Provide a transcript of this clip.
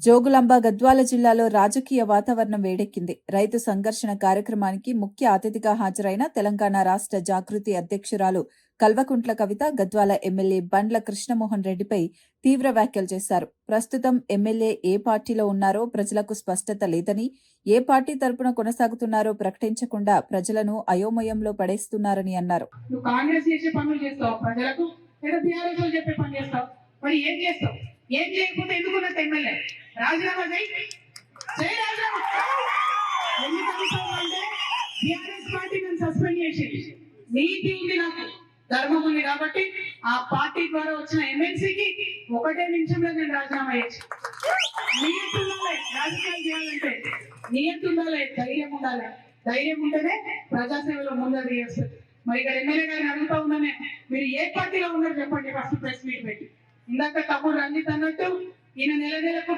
జోగులాంబ గద్వాల జిల్లాలో రాజకీయ వాతావరణం వేడెక్కింది. రైతు సంఘర్షణ కార్యక్రమానికి ముఖ్య అతిథిగా హాజరైన తెలంగాణ రాష్ట్ర జాగృతి అధ్యక్షురాలు కల్వకుంట్ల కవిత గద్వాల ఎమ్మెల్యే బండ్ల కృష్ణమోహన్ రెడ్డిపై తీవ్ర వ్యాఖ్యలు చేశారు. ప్రస్తుతం ఎమ్మెల్యే ఏ పార్టీలో ఉన్నారో ప్రజలకు స్పష్టత లేదని, ఏ పార్టీ తరపున కొనసాగుతున్నారో ప్రకటించకుండా ప్రజలను అయోమయంలో పడేస్తున్నారని అన్నారు. ఏం చేయకపోతే ఎందుకున్నట్టు ఎమ్మెల్యే రాజీనామా చేయి రాజీనామా అంటే టీఆర్ఎస్ పార్టీ నన్ను సస్పెండ్ చేసి నీతి ఉంది, నాకు ధర్మం ఉంది కాబట్టి ఆ పార్టీ ద్వారా వచ్చిన ఎమ్మెల్సీకి ఒకటే నిమిషంలో నేను రాజీనామా చేసి నియంత్రణలే రాజకీయాలు చేయాలంటే నియంత్రణలే ధైర్యం ఉండాలి. ధైర్యం ఉంటేనే ప్రజాసేవలో ముందడుగు చేస్తుంది. మరి ఇక్కడ ఎమ్మెల్యే గారిని అడుగుతా ఉన్నానే, మీరు ఏ పార్టీలో ఉన్నారు చెప్పండి ఫస్ట్ ప్రెస్ మీట్ పెట్టి. ఇందాక తమ్ముడు రంజిత్ అన్నట్టు ఈయన నెల నెలకు